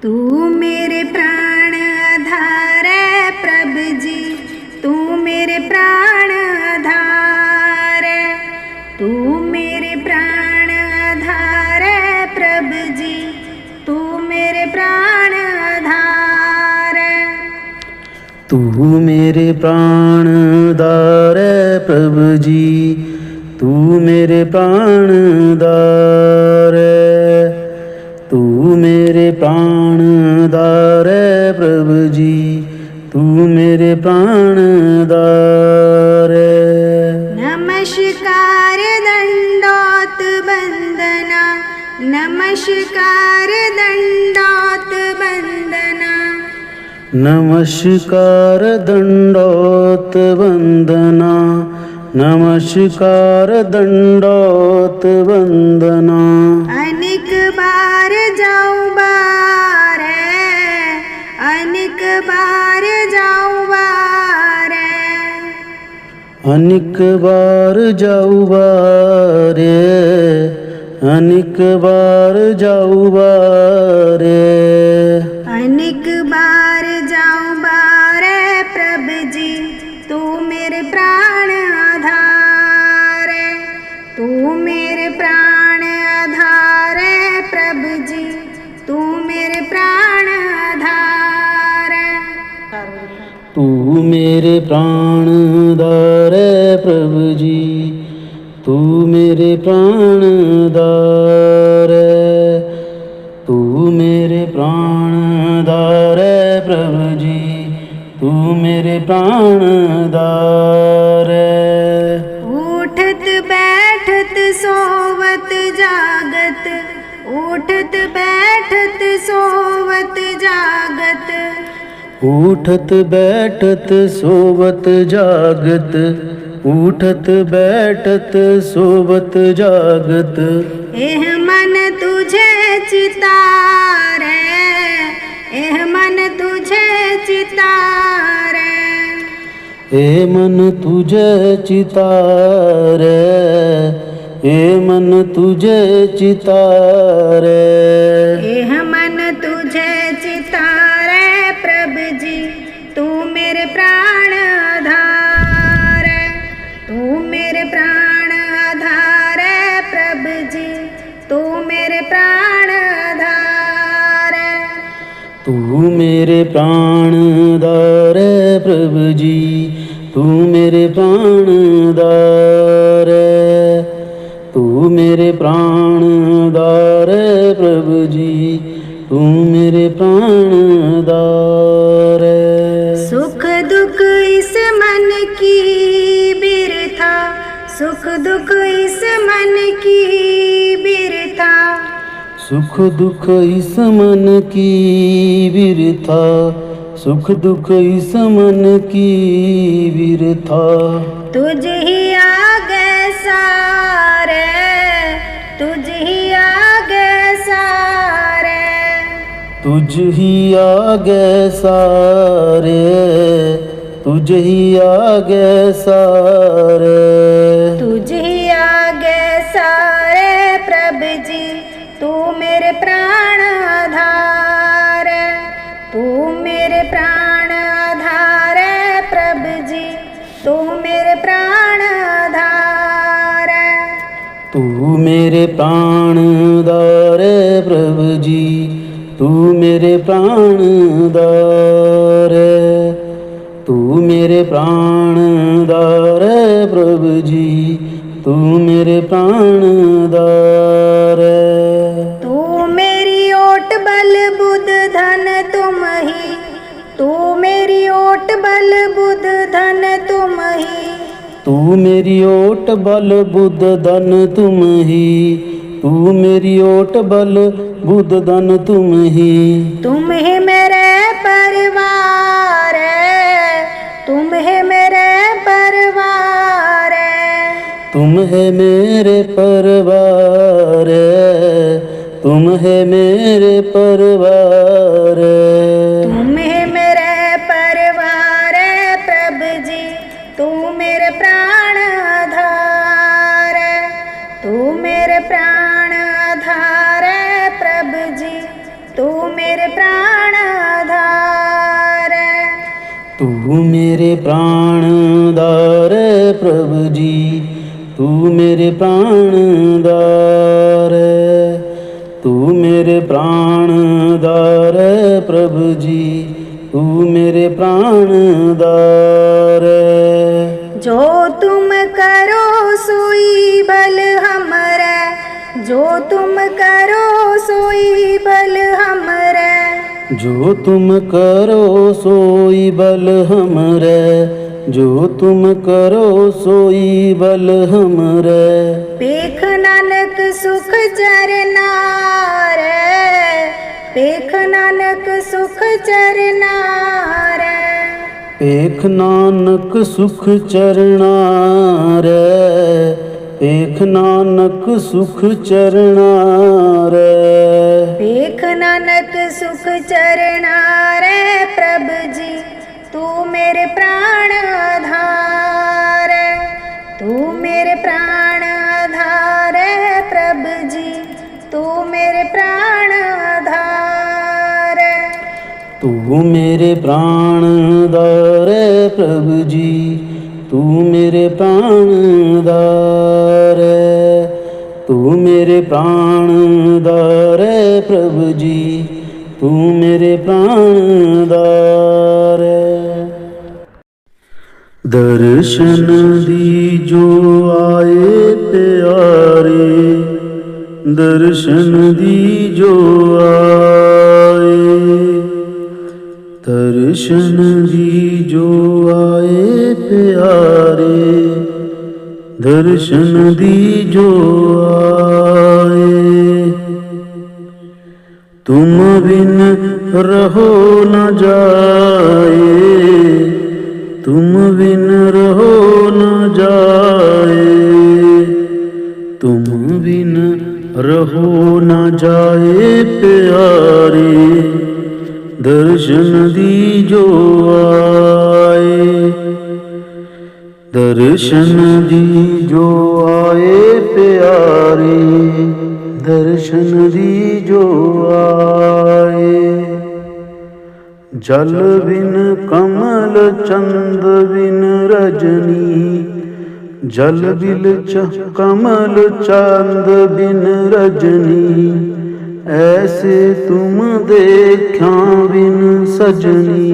तू मेरे प्राण आधार है प्रभु जी, तू मेरे प्राण आधार है, तू मेरे प्राण आधार है प्रभु जी, तू मेरे प्राण आधार है। तू मेरे प्राण आधार है प्रभु जी, तू मेरे प्राण आधार है, तू मेरे प्राण आधार है प्रभु जी, तू मेरे प्राण आधार है। नमस्कार दंडोत वंदना, नमस्कार दंडोत वंदना, नमस्कार दंडोत वंदना, नमस्कार दंडोत वंदना। अनेक बार जाऊं बारे, अनेक बार जाऊं बारे, अनेक बार जाऊ बारे, अनेक बार जाऊ बारे, अनेक बार जाऊं बारे प्रभु जी, तू मेरे प्राण आधार है, तू मेरे प्राण आधार है प्रभु जी, तू मेरे प्राण आधार है। तू मेरे प्राण आधार है प्रभु जी, तू मेरे प्राण आधार है, तू मेरे प्राण आधार है प्रभु जी, तू मेरे प्राण आधार है। उठत बैठत सोवत जागत, उठत बैठत सोवत जागत, उठत बैठत सोवत जागत, उठत बैठत सोवत जागत। एह मन तुझे चितारे, एह मन तुझे चितारे, ए मन तुझे चितारे, ए मन तुझे चितारे, एह मन तुझे चितारे प्रभु जी, तू मेरे प्राण आधार है, तू मेरे प्राण आधार है प्रभु जी, तू मेरे प्राण आधार है। तू मेरे प्राण आधार है प्रभु जी, तू मेरे प्राण आधार है, तू मेरे प्राण आधार है प्रभु जी, तू मेरे प्राण आधार है। सुख दुख इस मन की बिरथा, सुख दुख इस मन की बिरथा, सुख दुख इस मन की बिरथा, सुख दुख इस मन की बिरथा। तुझ ही आगे सारे, तुझ ही आगे सारे, तुझ ही आगे सारे, तुझ ही आगे सारे, तुझ ही आगे सारे प्रभु जी, तू मेरे प्राण आधार है, तू मेरे प्राण आधार है प्रभु जी, तू मेरे प्राण आधार है। तू मेरे प्राण आधार है प्रभु जी, तू मेरे प्राण आधार है, तू मेरे प्राण आधार है प्रभु जी, तू मेरे प्राण आधार है। तू मेरी ओट बल बुध धन तुम ही, तू मेरी ओट बल बुध धन तुम ही, तू मेरी ओट बल बुध धन तुम ही, तू मेरी ओट बल बुध धन तुम ही। तुम ही मेरे परिवार है, तुम ही मेरे परिवार है, तुम है मेरे परिवार है, तुम है मेरे परिवार है। तुम ही मेरे परिवार है प्रभु जी, तू मेरे प्राण आधार है, तू मेरे प्राण आधार है प्रभु जी, तू मेरे मेरे प्राण आधार है। तू मेरे प्राण आधार है प्रभु जी, तू मेरे प्राण आधार है, तू मेरे प्राण आधार है प्रभु जी, तू मेरे प्राण आधार है। जो तुम करो सोई भल हमरे, जो तुम करो सोई भल हमरे, जो तुम करो सोई बल हमरे, जो तुम करो सोई बल हमरे। पेख नानक सुख चरना रे, पेख नानक सुख चरना रे, पेख नानक सुख चरना रे, पेख नानक सुख चरना रे। पेख नानक सुख चरना रे प्रभु जी, तू मेरे प्राण आधार है, तू मेरे प्राण आधार है प्रभु जी, तू मेरे प्राण आधार है। तू मेरे प्राण आधार है प्रभु जी, तू मेरे प्राण आधार है, तू मेरे प्राण आधार है प्रभु जी, तू मेरे प्राण आधार है। दर्शन दीजो आए प्यारे, दर्शन दीजो आए, दर्शन दीजो आए प्यारे, दर्शन दीजो आए। तुम बिन रहो न जाए, तुम बिन रहो न जाए, तुम बिन रहो न जाए प्यारे, दर्शन दीजो आए, दर्शन दीजो आए प्यारे, दर्शन दीजो आए। जल बिन कमल चंद बिन रजनी, जल बिल कमल चंद बिन रजनी, ऐसे तुम देखा बिन सजनी,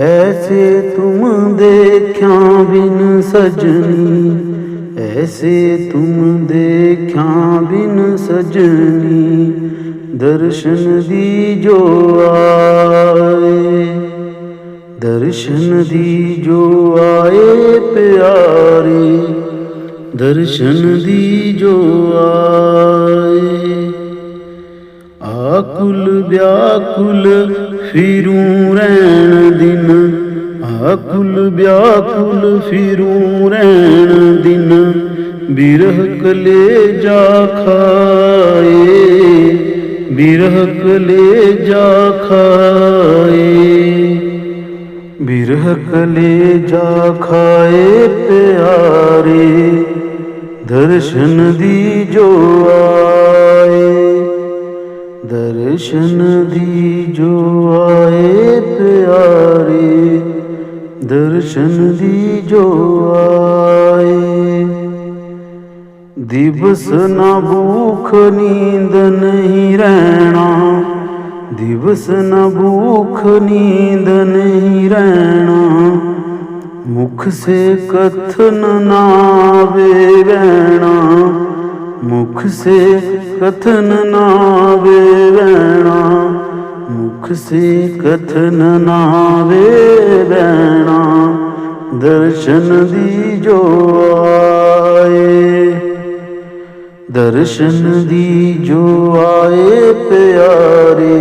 ऐसे तुम देखा बिन सजनी, ऐसे तुम देखा बिन सजनी, दर्शन दीजो आए, दर्शन दीजो आए प्यारे, दर्शन दीजो आए। आकुल व्याकुल फिरूं रैन दिन, आकुल व्याकुल फिरूं रैन दिन, बिरह कलेजा खाए, बिरह कलेजा खाए, बिरह कलेजा खाए प्यारे, दर्शन दीजो आए, दर्शन दीजो आए प्यारे, दर्शन दीजो आए। दिवस न भूख नींद नहीं रहना, दिवस न भूख नींद नहीं रहना, मुख से कथन नावे रहना, मुख से कथन नावे रहना, मुख से कथन नावे रहना, दर्शन दीजो आए, दर्शन दीजो आए प्यारे,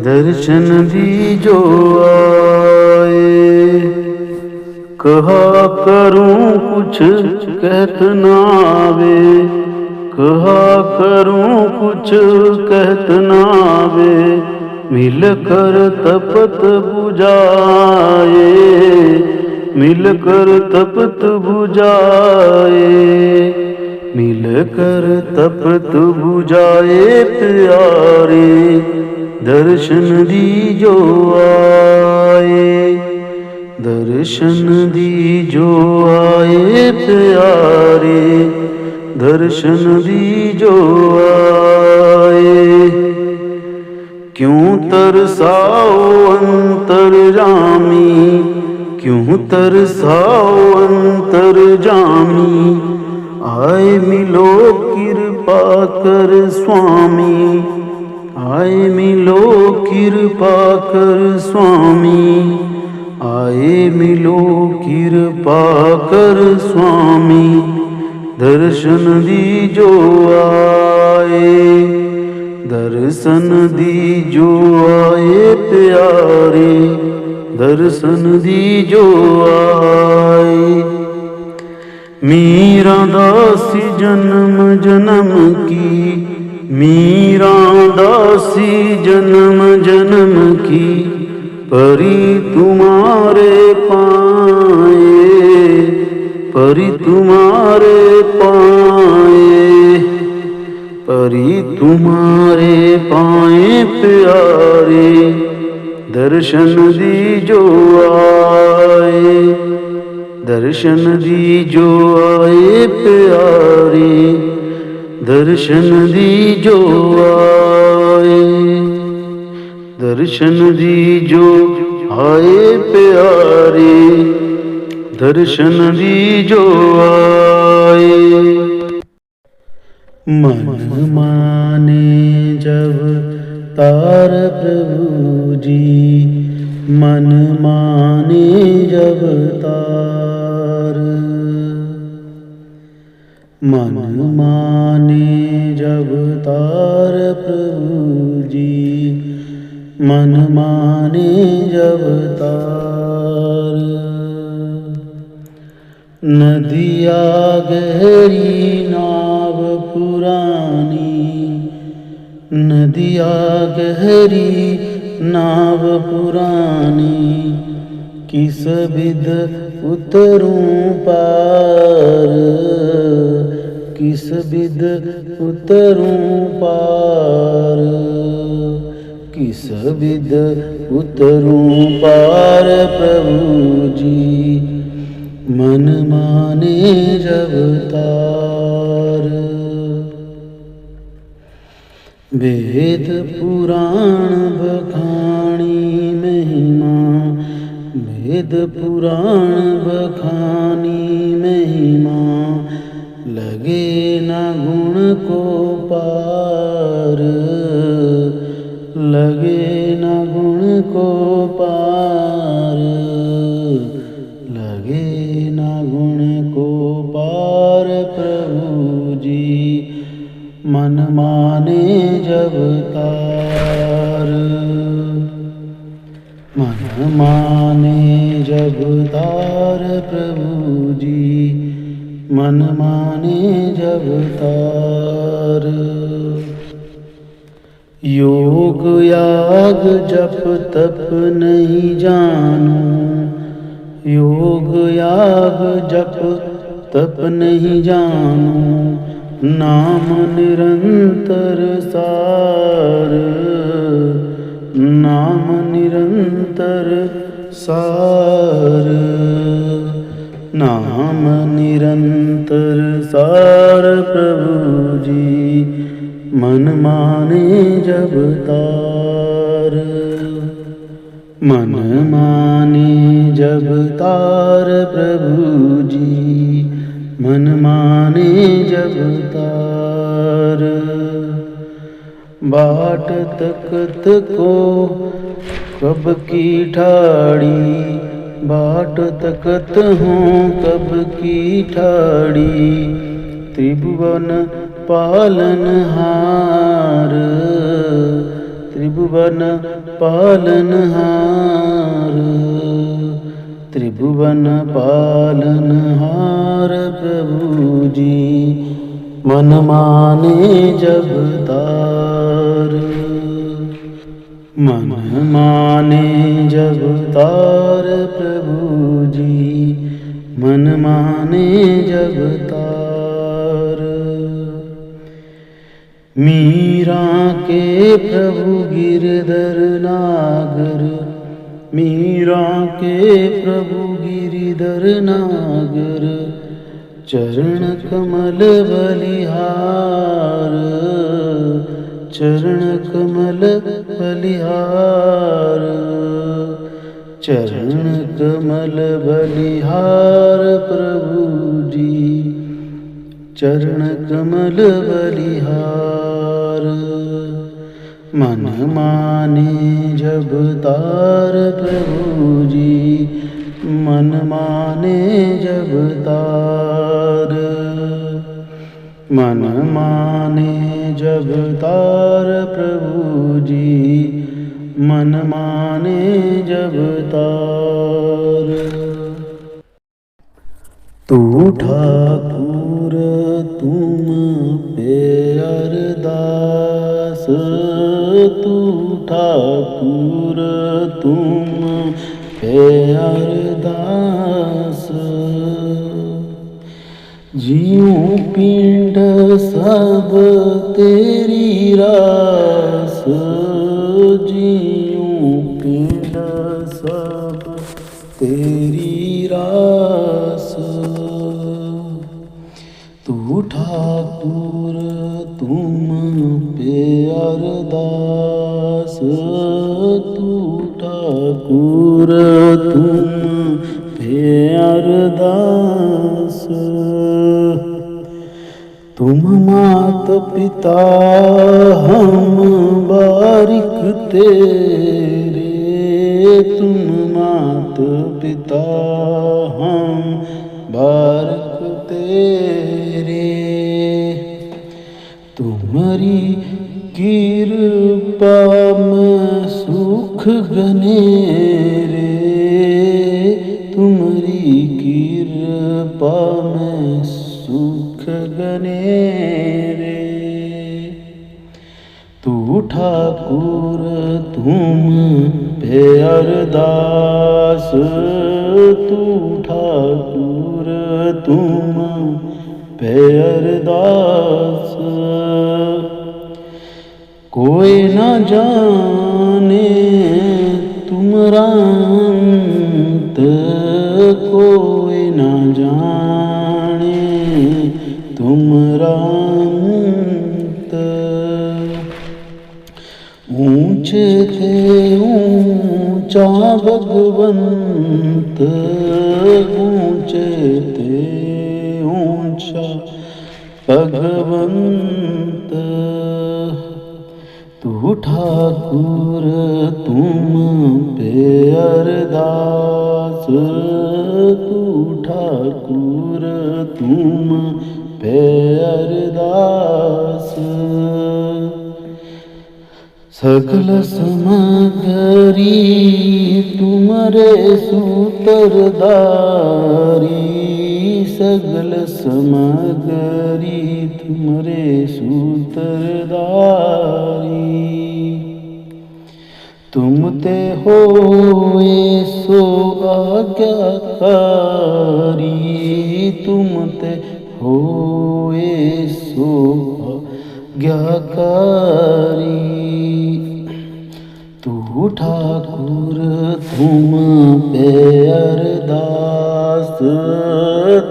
दर्शन दीजो आए। कहा करूं कुछ कहत ना आवे, कहा करूं कुछ कहत ना आवे, मिल कर तपत बुझाए, मिल कर तपत बुझाए, मिल कर तपत बुझाए प्यारे, दर्शन दीजो आए, दर्शन दीजो आए प्यारे, दर्शन दीजो आए। क्यों तरसाओ अंतर्यामी, क्यों तरसाओ अंतर्यामी, आए मिलो कृपा कर स्वामी, आए मिलो कृपा कर स्वामी, आए मिलो कृपा कर स्वामी, दर्शन दीजो आए, दर्शन दीजो आए प्यारे, दर्शन दीजो आए। मीरा दासी जन्म जन्म की, मीरा दासी जन्म जन्म की, परी तुम्हारे पाए, परी तुम्हारे पाए, परी तुम्हारे पाए प्यारे, दर्शन दीजो आए, दर्शन दीजो आए प्यारे, दर्शन दीजो आए, दर्शन दीजो आए प्यारे, दर्शन दीजो आए। मन माने जब तार प्रभु जी, मन माने जब तार, मन माने जब तार प्रभु जी, मन माने जब तार। नदिया गहरी नाव पुरानी, नदिया गहरी नाव पुरानी, किस बिध उतरूं पार, किस बिध उतरूं पार, किस बिध उतरूं पार प्रभु जी, मन माने जब तार। वेद पुराण बखानी महिमा, वेद पुराण बखानी महिमा, लगे न गुण को पार, लगे न गुण को पार, लगे न गुण को पार प्रभु जी, मन माने जब तार, मन माने जब तार प्रभु जी, मन माने जब तार। योग याग जप तप नहीं जानू, योग याग जप तप नहीं जानू, नाम निरंतर सार, नाम निरंतर सार, नाम निरंतर सार प्रभु जी, मन माने जब तार, मन माने जब तार प्रभु जी, मन माने जब तार। बाट तकत को कब की ठाड़ी, बाट तकत हूँ कब की ठाड़ी, त्रिभुवन पालनहार, त्रिभुवन पालनहार, त्रिभुवन पालनहार प्रभु जी, मन माने जब तार, मन माने जब तार प्रभु जी, मन माने जब तार। मीरा के प्रभु गिरधर नागर, मीरा के प्रभु गिरधर नागर, चरण कमल बलिहार, चरण कमल बलिहार, चरण कमल बलिहार प्रभु जी, चरण कमल बलिहार। मन माने जब तार प्रभु जी, मन माने जब तार, मन माने जब तार प्रभु जी, मन माने जब तार। तू ठाकुर तुम पे अरदास, तू ठाकुर तुम पे अरदास, जीऊं पिंड सब तेरी रास, जीऊं पिंड सब तेरी रास। तू ठाकुर तुम पे अरदास, तू ठाकुर तुम पे अरदास। तुम मात पिता हम बारिक तेरे, तुम मात पिता हम बारिक तेरे, तुम्हारी कृपा में सुख गनेरे, तुम्हारी कृपा में सुख गनेरे। तू ठाकुर तुम पे अरदास, तू ठाकुर तुम पे अरदास। कोई न जाने तुमरा अंत, कोई न जाने तुमरा अंत। ऊंचे थे ऊंचा भगवंत, ऊंचे थे ऊंचा भगवंत। तू ठाकुर तुम पे अरदास, तू ठाकुर तुम पे अरदास। सकल समगरी तुमरे सूत्रधारी, सगल समगरी तुमरे सूत्रधारी। तुम ते होए सो आज्ञाकारी, तुम ते होए सो आज्ञाकारी। तू ठाकुर तुम पे अरदास,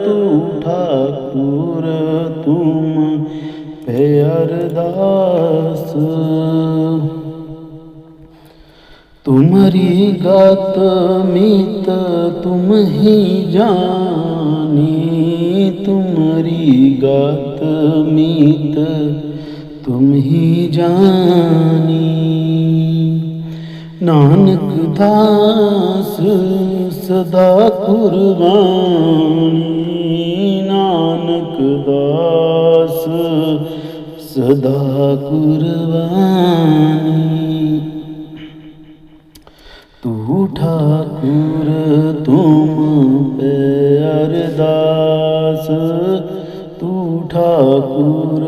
तू ठाकुर तुम पे अरदास। तुम्हारी गात मीत तुम ही जानी, तुम्हारी गात मीत तुम ही जानी। नानक दास सदा कुर्बानी, नानक दास सदा कुर्बानी। तू ठाकुर तुम पे अरदास, तू ठाकुर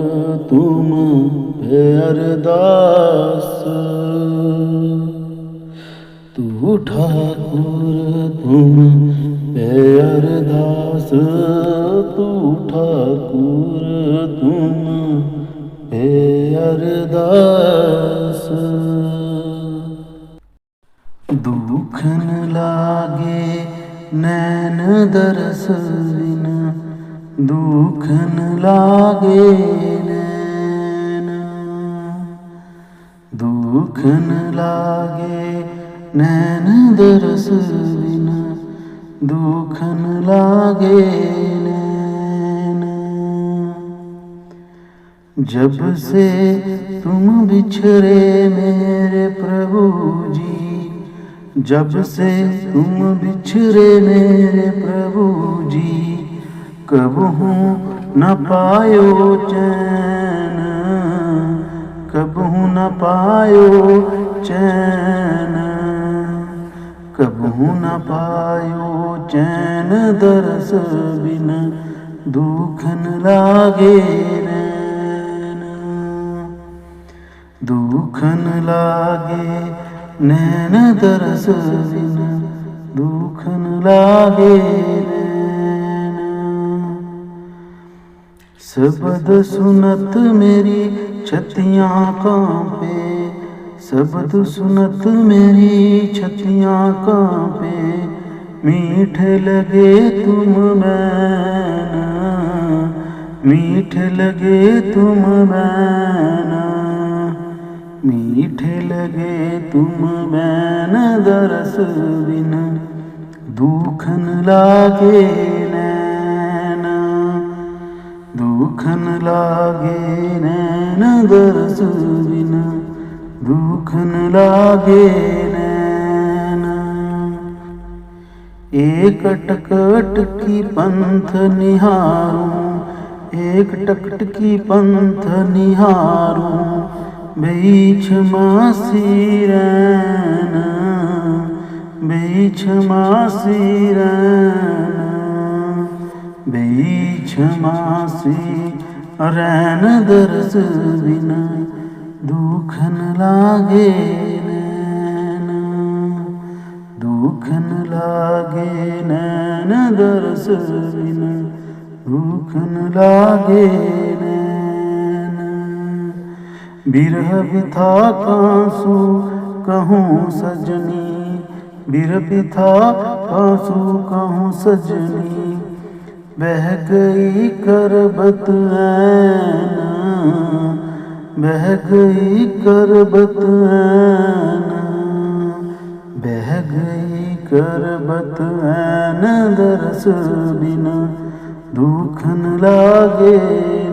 तुम पे अरदास। तू ठाकुर तुम पे अरदास, तू ठाकुर तुम हे अरदास। दुख न लागे नैन दरस बिन, दुख न लागे नैन, दुख न लागे नैन दरस बिन, दुख न लागे नैन। जब से तुम बिछड़े मेरे प्रभु जी, जब से तुम बिछड़े मेरे प्रभु जी, कबहू न पायो चैन, कबहू न पायो चैन, कबहू न पायो चैन दरस बिन, दुख न लागे नैन, दुख न लागे नैन दरस बिन, दुख न लागे नैन। शब्द सुनत मेरी छतियाँ कांपे, शब्द सुनत मेरी छतियाँ कांपे, मीठे लगे तुम मैना, मीठे लगे तुम मैना, मीठे लगे तुम बैन दरस बिन, दुख न लागे नैन, दुख न लागे नैन दरस बिन, दुख न लागे नैन। एक टकटकी पंथ निहारूं, एक टकटकी पंथ निहारूं, बीच मासी रैना, बीच मासी रैना, बीच मासी रैन दरस बिन, दुख न लागे नैन, दुख न लागे नैन दरस बिन, दुख न लागे नैन। बिरह बिथा कांसू कहूँ सजनी, बिरह बिथा कांसू कहूँ सजनी, बह गई करबत ऐना, बह गई करबत ऐना, बह गई करबत ऐन दरस बिन, दुख न लागे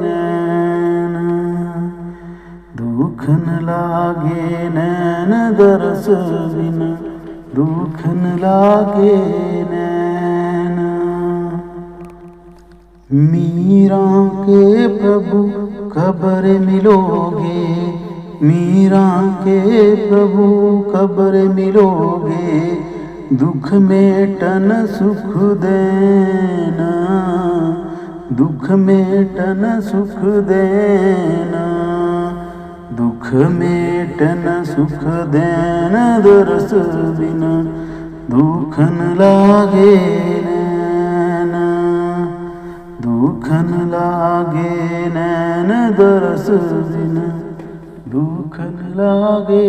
नैन, दुख न लागे नैन दरस बिन, दुख न लागे नैन। मीरा के प्रभु कबर मिलोगे, मीरा के प्रभु कबर मिलोगे, दुख मेटन सुख देना, दुख मेटन सुख देना, दुख मेटन सुख देन दरस बिन, दुख न लागे नैन, दुख न लागे नैन दरस बिन, दुख न लागे